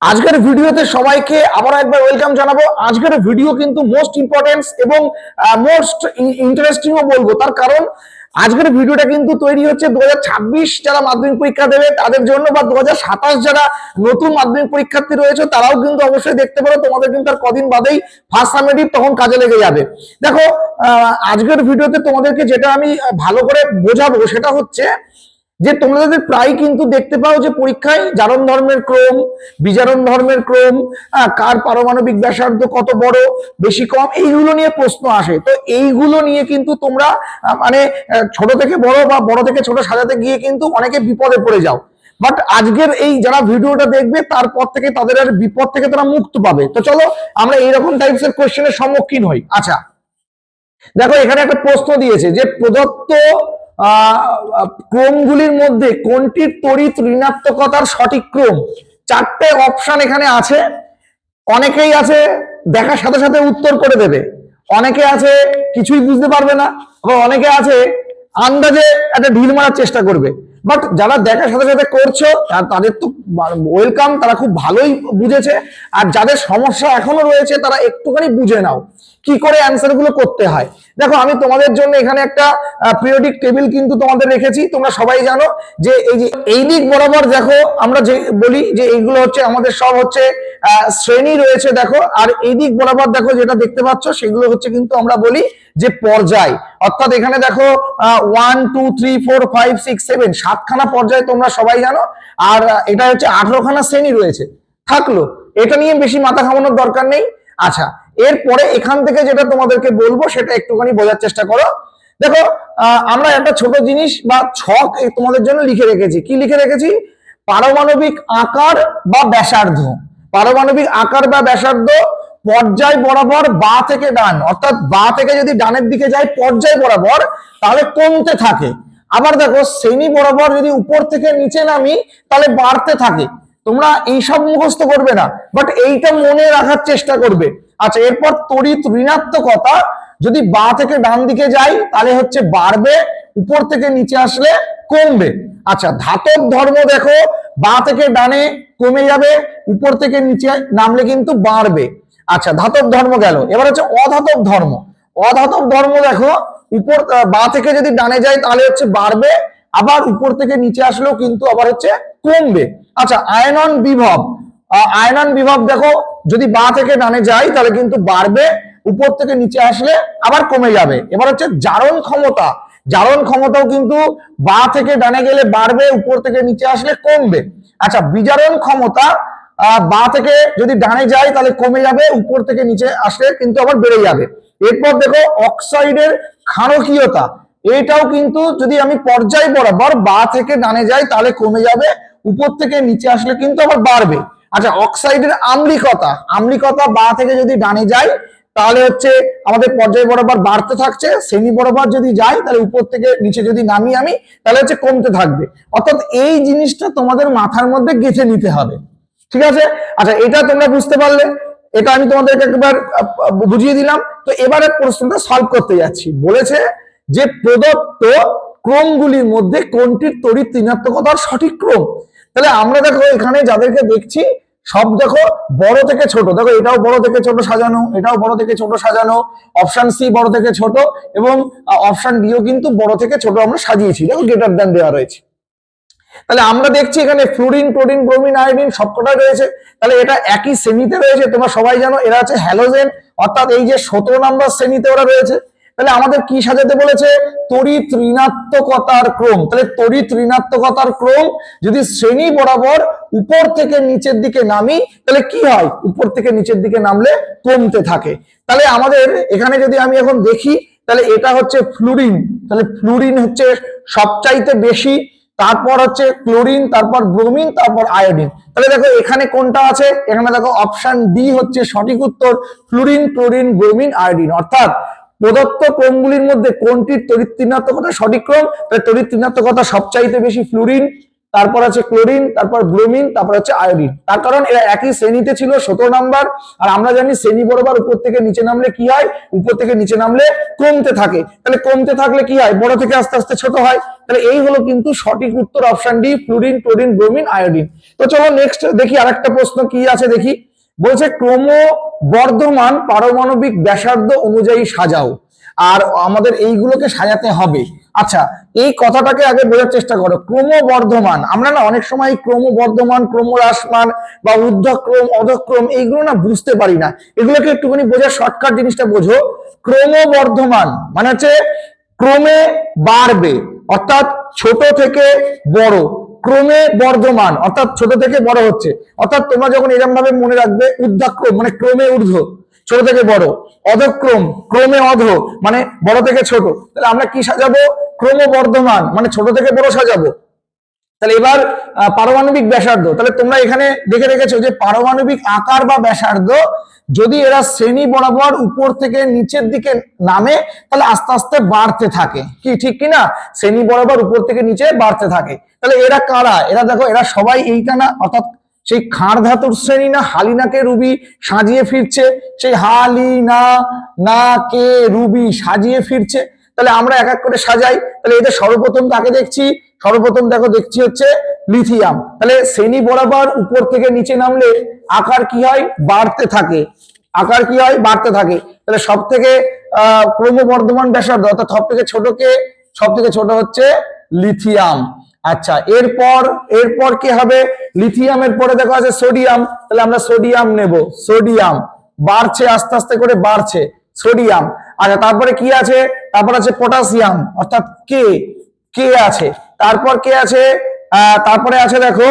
আজকের ভিডিওতে সবাইকে আবার একবার ওয়েলকাম জানাবো। আজকের ভিডিও কিন্তু মোস্ট ইম্পর্টেন্ট এবং মোস্ট ইন্টারেস্টিংও বলবো, তার কারণ আজকের ভিডিওটা কিন্তু তৈরি হচ্ছে 2026 যারা মাধ্যমিক পরীক্ষা দেবে তাদের জন্য, বা 2027 যারা নতুন মাধ্যমিক পরীক্ষার্থী রয়েছে তারাও কিন্তু অবশ্যই দেখতে পারো। তোমাদের কিন্তু আর কদিন বাদেই ফার্স্ট সামেটিভ তখন কাজে লেগে যাবে। দেখো, আজকের ভিডিওতে তোমাদেরকে যেটা আমি ভালো করে বোঝাবো সেটা হচ্ছে যে তোমাদের প্রায় কিন্তু দেখতে পাও যে পরীক্ষায় জারণ ধর্মের ক্রম, বিজারণ ধর্মের ক্রম, কার পারমাণবিক ব্যাসার্ধ কত বড় বেশি কম, এইগুলো নিয়ে প্রশ্ন আসে। তো এইগুলো নিয়ে কিন্তু তোমরা মানে ছোট থেকে বড় বা বড় থেকে ছোট সাজাতে গিয়ে কিন্তু অনেকে বিপদে পড়ে যাও। বাট আজকের এই যারা ভিডিওটা দেখবে তারপর থেকে তাদের আর বিপদ থেকে তারা মুক্ত পাবে। তো চলো আমরা এইরকম টাইপস এর কোশ্চেনের সম্মুখীন হই। আচ্ছা, দেখো এখানে একটা প্রশ্ন দিয়েছে যে প্রদত্ত ক্রমগুলির মধ্যে কোনটির তড়িৎ ঋণাত্মকতার সঠিক ক্রম। চারটে অপশন এখানে আছে। অনেকেই আছে দেখার সাথে সাথে উত্তর করে দেবে, অনেকে আছে কিছুই বুঝতে পারবে না, আবার অনেকে আছে আন্দাজে একটা ঢিল মারার চেষ্টা করবে। বাট যারা দেখার সাথে সাথে করছো তাদের তো ওয়েলকাম, তারা খুব ভালোই বুঝেছে। আর যাদের সমস্যা এখনো রয়েছে তারা একটুখানি বুঝে নাও কি করে অ্যান্সার গুলো করতে হয়। দেখো, আমি তোমাদের জন্য এখানে একটা পিরিয়ডিক টেবিল কিন্তু তোমাদের রেখেছি। তোমরা সবাই জানো যে এই যে এই দিক বরাবর দেখো, আমরা যে বলি যে এইগুলো হচ্ছে আমাদের সব হচ্ছে শ্রেণী রয়েছে দেখো, আর এই দিক বরাবর দেখো যেটা দেখতে পাচ্ছ সেগুলো হচ্ছে কিন্তু আমরা বলি যে পর্যায়। অর্থাৎ এখানে দেখো 1 2 3 4 5 6 7 7খানা পর্যায় তোমরা সবাই জানো, আর এটা হচ্ছে 18খানা শ্রেণী রয়েছে। থাকলো, এটা নিয়ে বেশি মাথা ঘামানোর দরকার নেই। আচ্ছা, এরপরে এখান থেকে যেটা তোমাদেরকে বলবো সেটা একটুখানি বোঝার চেষ্টা করো। দেখো, আমরা একটা ছোট জিনিস বা ছক তোমাদের জন্য লিখে রেখেছি। কি লিখে রেখেছি? পারমাণবিক আকার বা ব্যাসার্ধ। পারমাণবিক আকার বা ব্যাসার্ধ পর্যায় বরাবর বা থেকে ডান, অর্থাৎ বা থেকে যদি ডানের দিকে যায় পর্যায় বরাবর তাহলে কমতে থাকে। আবার দেখো, শ্রেণী বরাবর যদি উপর থেকে নিচে নামি তাহলে বাড়তে থাকে। তোমরা এইসব মুখস্থ করবে না, বাট এইটা মনে রাখার চেষ্টা করবে। আচ্ছা, এরপর তড়িৎ ঋণাত্মকতা যদি বা থেকে ডান দিকে যাই তাহলে হচ্ছে বাড়বে, উপর থেকে নিচে আসলে কমবে। আচ্ছা, ধাতব ধর্ম দেখো, বা থেকে ডানে কমে যাবে, উপর থেকে নিচে নামলে কিন্তু বাড়বে। আচ্ছা, ধাতব ধর্ম গেল। এবার হচ্ছে অধাতব ধর্ম। অধাতব ধর্ম দেখো, উপর বা থেকে যদি ডানে যায় তাহলে হচ্ছে বাড়বে, আবার উপর থেকে নিচে আসলেও কিন্তু আবার হচ্ছে কমবে। আচ্ছা, আয়নন বিভব। আয়নন বিভব দেখো, যদি বা থেকে ডানে যায় তাহলে কিন্তু বাড়বে, উপর থেকে নিচে আসলে আবার কমে যাবে। এবার হচ্ছে জারণ ক্ষমতা। জারণ ক্ষমতাও কিন্তু বা থেকে ডানে গেলে বাড়বে, উপর থেকে নিচে আসলে কমবে। আচ্ছা, বিজারণ ক্ষমতা বা থেকে যদি ডানে যায় তাহলে কমে যাবে, উপর থেকে নিচে আসলে কিন্তু আবার বেড়ে যাবে। এরপর দেখো অক্সাইডের ক্ষারকীয়তা। এটাও কিন্তু যদি আমি পর্যায় বরাবর বা থেকে ডানে যাই তাহলে কমে যাবে, উপর থেকে নিচে আসলে কিন্তু আবার বাড়বে। আচ্ছা, অক্সাইডের আম্লিকতা। আম্লিকতা বা থেকে যদি ডানে যাই তাহলে হচ্ছে আমাদের পর্যায় বরাবর বাড়তে থাকছে, শ্রেণী বরাবর যদি যাই তাহলে উপর থেকে নিচে যদি নামি আমি তাহলে হচ্ছে কমতে থাকবে। অর্থাৎ এই জিনিসটা তোমাদের মাথার মধ্যে গেঁথে নিতে হবে, ঠিক আছে? আচ্ছা, এটা তোমরা বুঝতে পারলে, এটা আমি তোমাদেরকে একবার বুঝিয়ে দিলাম। তো এবারে প্রশ্নটা সলভ করতে যাচ্ছি। বলেছে যে প্রদত্ত ক্রমগুলির মধ্যে কোনটির তড়িৎ ঋণাত্মকতার সঠিক ক্রম। তাহলে আমরা দেখো এখানে যাদেরকে দেখছি সব দেখো বড় থেকে ছোট। দেখো এটাও বড় থেকে ছোট সাজানো, এটাও বড় থেকে ছোট সাজানো, অপশন সি বড় থেকে ছোট এবং অপশন ডিও কিন্তু বড় থেকে ছোট আমরা সাজিয়েছি। দেখো গ্রেটার দ্যান দেওয়া রয়েছে। তাহলে আমরা দেখছি এখানে ফ্লুরিন, ক্লোরিন, ব্রোমিন, আয়োডিন সবকটাই রয়েছে। তাহলে এটা একই শ্রেণীতে রয়েছে। তোমরা সবাই জানো এরা হচ্ছে হ্যালোজেন, অর্থাৎ এই যে 17 নম্বর শ্রেণীতে ওরা রয়েছে। তাহলে আমাদের কি সাজাতে বলেছে? তড়িৎ ঋণাত্মকতার ক্রম। তাহলে তড়িৎ ঋণাত্মকতার ক্রম যদি শ্রেণী বরাবর উপর থেকে নিচের দিকে নামি তাহলে কি হয়? উপর থেকে নিচের দিকে নামলে কমতে থাকে। তাহলে আমাদের এখানে যদি আমি এখন দেখি তাহলে এটা হচ্ছে ফ্লুরিন। তাহলে ফ্লুরিন হচ্ছে সবচাইতে বেশি, তারপর হচ্ছে ক্লোরিন, তারপর ব্রোমিন, তারপর আয়োডিন। তাহলে দেখো এখানে কোনটা আছে? এখানে দেখো অপশন ডি হচ্ছে সঠিক উত্তর, ফ্লুরিন, ক্লোরিন, ব্রোমিন, আয়োডিন। অর্থাৎ প্রদত্ত ক্রমগুলির মধ্যে কোনটির তড়িৎ ঋণাত্মকতা সঠিক ক্রম? তাহলে তড়িৎ ঋণাত্মকতা সবচাইতে বেশি ফ্লুরিন, তারপর আছে ক্লোরিন, তারপর ব্রোমিন, তারপর হচ্ছে আয়োডিন। তার কারণ এরা একই শ্রেণীতে ছিল 17 নাম্বার, আর আমরা জানি শ্রেণী বরাবর উপর থেকে নিচে নামলে কি হয়, উপর থেকে নিচে নামলে কমতে থাকে। তাহলে কমতে থাকলে কি হয়, বড় থেকে আস্তে আস্তে ছোট হয়। তাহলে এই হলো কিন্তু সঠিক উত্তর, option D, fluorine, chlorine, bromine, iodine. তো চলো নেক্সট দেখি আরেকটা প্রশ্ন কি আছে দেখি। বলছে ক্রমবর্ধমান পারমাণবিক ব্যাসার্ধ অনুযায়ী সাজাও। আর আমাদের এইগুলোকে সাজাতে হবে। আচ্ছা, এই কথাটাকে আগে বোঝার চেষ্টা করো। ক্রমবর্ধমান, আমরা না অনেক সময় ক্রমবর্ধমান, ক্রমহ্রাসমান বা ঊর্ধ্বক্রম, অধক্রম এইগুলো না বুঝতে পারি না। এগুলোকে একটুখানি বোঝার শর্টকাট জিনিসটা বোঝো। ক্রমবর্ধমান মানে হচ্ছে ক্রমে বাড়বে, অর্থাৎ ছোট থেকে বড়। ক্রমে বর্ধমান অর্থাৎ ছোট থেকে বড় হচ্ছে। অর্থাৎ তোমরা যখন এরকম ভাবে মনে রাখবে, ঊর্ধ্বক্রম মানে ক্রমে ঊর্ধ্ব, ছোট থেকে বড়, অধক্রম ক্রমে অধ মানে বড় থেকে ছোট। তাহলে আমরা কি সাজাবো, ক্রমবর্ধমান মানে ছোট থেকে বড় সাজাবো। তাহলে এবার পারমাণবিক ব্যাসার্ধ, তাহলে তোমরা এখানে দেখে রেখেছো যে পারমাণবিক আকার বা ব্যাসার্ধ যদি এরা শ্রেণী বরাবর উপর থেকে নিচের দিকে নামে, তাহলে আস্তে আস্তে বাড়তে থাকে। কি ঠিক কিনা, শ্রেণী বরাবর উপর থেকে নিচে বাড়তে থাকে। তাহলে এরা কারা, এরা দেখো এরা সবাই এইটা না, অর্থাৎ সেই ক্ষার ধাতুর শ্রেণী না, হালিনাকে রুবি সাজিয়ে ফিরছে, সেই হালিনা না কে রুবি সাজিয়ে ফিরছে। তাহলে আমরা এক এক করে সাজাই। তাহলে এদের সর্বপ্রথম কাকে দেখছি, সর্বপ্রথম দেখো দেখছি হচ্ছে লিথিয়াম। তাহলে শ্রেণী বরাবর উপর থেকে নিচে নামলে আকার কি হয়, বাড়তে থাকে। আকার কি হয়, বাড়তে থাকে। তাহলে সব থেকে ক্রমবর্ধমান ব্যাসার্ধ অর্থাৎ সব থেকে ছোট হচ্ছে লিথিয়াম। আচ্ছা, এরপর কি হবে, লিথিয়ামের পরে দেখো আছে সোডিয়াম। তাহলে আমরা সোডিয়াম নেব, সোডিয়াম বাড়ছে, আস্তে আস্তে করে বাড়ছে সোডিয়াম। আচ্ছা, তারপরে কি আছে, তারপর আছে পটাশিয়াম অর্থাৎ কে আছে। তারপর কে আছে, তারপরে আছে দেখো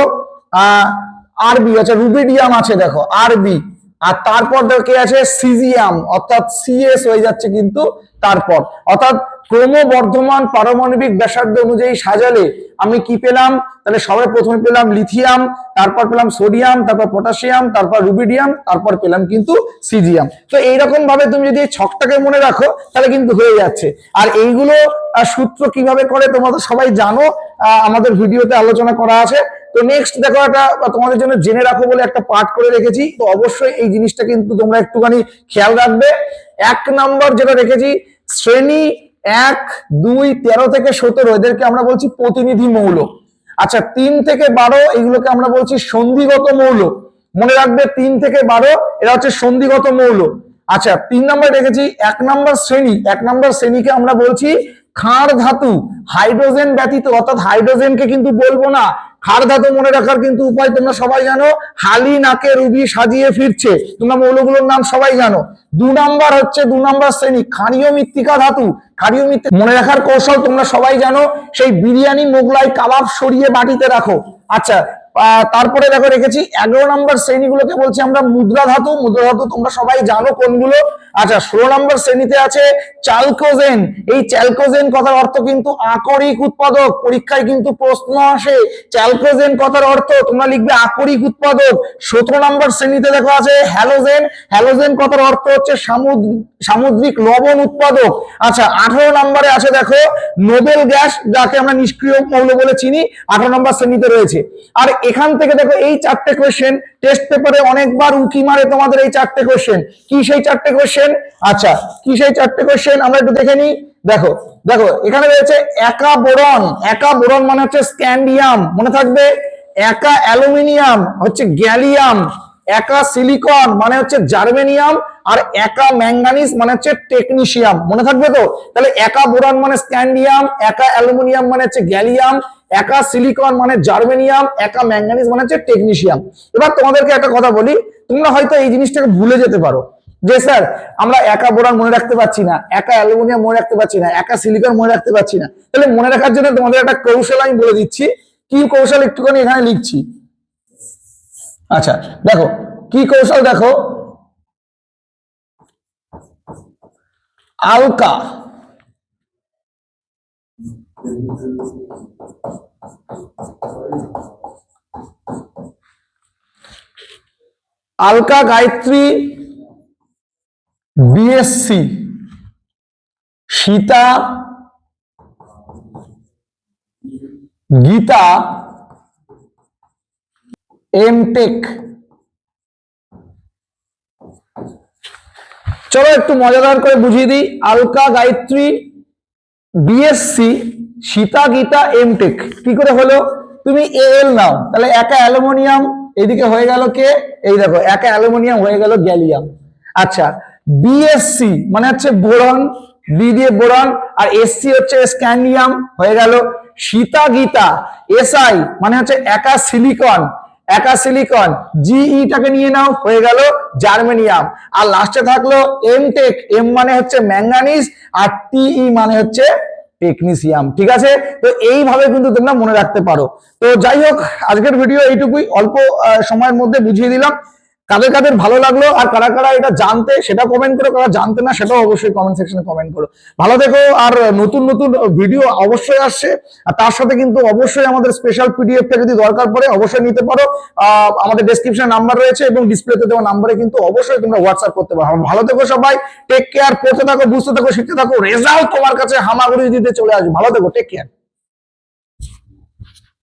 আরবি, আচ্ছা রুবিডিয়াম আছে দেখো আরবি। আর তারপর দেখো কে আছে, সিজিয়াম অর্থাৎ সিএস হয়ে যাচ্ছে কিন্তু তারপর। অর্থাৎ ক্রমবর্ধমান পারমাণবিক ব্যাসার্ধ অনুযায়ী সাজালে আমি কি পেলাম, তাহলে সবাই প্রথমে পেলাম লিথিয়াম, তারপর পেলাম সোডিয়াম, তারপর পটাশিয়াম, তারপর রুবিডিয়াম, তারপর পেলাম কিন্তু সিজিয়াম। তো এইরকম ভাবে তুমি যদি ছকটাকে মনে রাখো তাহলে কিন্তু হয়ে যাচ্ছে। আর এইগুলো সূত্র কিভাবে করে তোমরা তো সবাই জানো, আমাদের ভিডিওতে আলোচনা করা আছে। তো নেক্সট দেখো, একটা তোমাদের জন্য জেনে রাখো বলে একটা পাঠ করে রেখেছি। তো অবশ্যই এই জিনিসটা কিন্তু তোমরা একটুখানি খেয়াল রাখবে। 1 নম্বর যেটা রেখেছি, শ্রেণী 1, 2, 13 থেকে 17 এদেরকে আমরা বলছি প্রতিনিধি মৌল। আচ্ছা, 3 থেকে 12 এগুলোকে আমরা বলছি সন্ধিগত মৌল। মনে রাখবে 3 থেকে 12 এরা হচ্ছে সন্ধিগত মৌল। আচ্ছা, 3 নম্বর রেখেছি 1 নম্বর শ্রেণীকে আমরা বলছি ক্ষার ধাতু, হাইড্রোজেন ব্যতীত, অর্থাৎ হাইড্রোজেনকে কিন্তু বলবো না। ক্ষার ধাতু মনে রাখার কিন্তু উপায় তোমরা সবাই জানো, হালি নাকে রুবি সাজিয়ে ফিরছে, তোমরা মৌলগুলোর নাম সবাই জানো। 2 নম্বর শ্রেণী ক্ষারীয় মৃত্তিকা ধাতু। ক্ষারীয় মৃত্তিকা মনে রাখার কৌশল তোমরা সবাই জানো, সেই বিরিয়ানি মোগলাই কাবাব সরিয়ে বাটিতে রাখো। আচ্ছা, তারপরে দেখো রেখেছি 11 নম্বর শ্রেণীগুলোকে বলছি আমরা মুদ্রা ধাতু তোমরা সবাই জানো কোনগুলো। আচ্ছা, 16 নম্বর শ্রেণীতে আছে চ্যালকোজেন। এই চ্যালকোজেন কথার অর্থ কিন্তু আকরিক উৎপাদক, পরীক্ষায় কিন্তু প্রশ্ন আসে। চ্যালকোজেন কথার অর্থ তোমরা লিখবে আকরিক উৎপাদক। 17 নম্বর শ্রেণীতে দেখো আছে হ্যালোজেন কথার অর্থ হচ্ছে সামুদ্রিক লবণ উৎপাদক। আচ্ছা, 18 নম্বরে আছে দেখো নোবেল গ্যাস, যাকে আমরা নিষ্ক্রিয় মৌল বলে চিনি, 18 নম্বর শ্রেণীতে রয়েছে। আর এখান থেকে দেখো এই 4টে কোয়েশ্চেন টেস্ট পেপারে অনেকবার উকি মারে তোমাদের এই 4টে কোয়েশ্চেন। কি সেই 4টে কোয়েশ্চেন? আচ্ছা, কি সেই 4টে কোয়েশ্চেন আমরা একটু দেখে নিই। দেখো এখানে রয়েছে একা বোরন মানে হচ্ছে স্ক্যান্ডিয়াম, মনে থাকবে। একা অ্যালুমিনিয়াম হচ্ছে গ্যালিয়াম, একা সিলিকন মানে হচ্ছে জার্মেনিয়াম, আর একা ম্যাঙ্গানিজ মানে হচ্ছে টেকনিশিয়াম, মনে থাকবে তো। তাহলে একা বোরন মানে স্ক্যান্ডিয়াম, একা অ্যালুমিনিয়াম মানে হচ্ছে গ্যালিয়াম, একা সিলিকন মানে জার্মেনিয়াম, একা ম্যাঙ্গানিজ মানে হচ্ছে টেকনিশিয়াম। এবার তোমাদেরকে একটা কথা বলি, তোমরা হয়তো এই জিনিসটাকে ভুলে যেতে পারো যে স্যার আমরা একা বোরন মনে রাখতে পারছি না, একা অ্যালুমিনিয়াম মনে রাখতে পারছি না, একা সিলিকন মনে রাখতে পারছি না। তাহলে মনে রাখার জন্য তোমাদের একটা কৌশল আমি বলে দিচ্ছি। কি কৌশল একটুখানি এখানে লিখছি। আচ্ছা, দেখো কি কৌশল, দেখো আলকা গায়ত্রী বিএসসি, সীতা গীতা এমটেক। চলো একটু মজাদার করে বুঝিয়ে দিই। Alka Gayatri BSc, Sita Gita MTech. কি করে হলো? তুমি এল নাও, তাহলে একা অ্যালুমিনিয়াম, এইদিকে হয়ে গেল কে, এই দেখো একা অ্যালুমিনিয়াম হয়ে গেল গ্যালিয়াম। আচ্ছা, বিএসসি মানে হচ্ছে বোরন, বি দিয়ে বোরন, আর এসসি হচ্ছে স্ক্যান্ডিয়াম হয়ে গেল। সীতা গীতা এসআই মানে হচ্ছে একা সিলিকন, একা সিলিকন, জিইটাকে নিয়ে নাও হয়ে গেল জার্মেনিয়াম। আর লাস্টে থাকলো এমটেক, এম মানে হচ্ছে ম্যাঙ্গানিজ, আর টিই মানে হচ্ছে টেকনিসিয়াম। ঠিক আছে, তো এইভাবে কিন্তু তোমরা মনে রাখতে পারো। তো যাই হোক, আজকের ভিডিও এইটুকুই, অল্প সময়ের মধ্যে বুঝিয়ে দিলাম। কাদের কাদের ভালো লাগলো আর কারা কারা এটা জানতে সেটা কমেন্ট করো, কারা জানতে না সেটাও অবশ্যই কমেন্ট সেকশনে কমেন্ট করো। ভালো থেকো, আর নতুন নতুন ভিডিও অবশ্যই আসছে। আর তার সাথে কিন্তু অবশ্যই আমাদের স্পেশাল পিডিএফটা যদি দরকার পড়ে অবশ্যই নিতে পারো। আমাদের ডেসক্রিপশনে নাম্বার রয়েছে এবং ডিসপ্লেতে দেওয়া নাম্বারে কিন্তু অবশ্যই তোমরা হোয়াটসঅ্যাপ করতে পারো। ভালো থেকো সবাই, টেক কেয়ার, পড়তে থাকো, বুঝতে থাকো, শিখতে থাকো, রেজাল্ট তোমার কাছে হামাগুড়ি দিতে চলে আসবে। ভালো থেকো, টেক কেয়ার।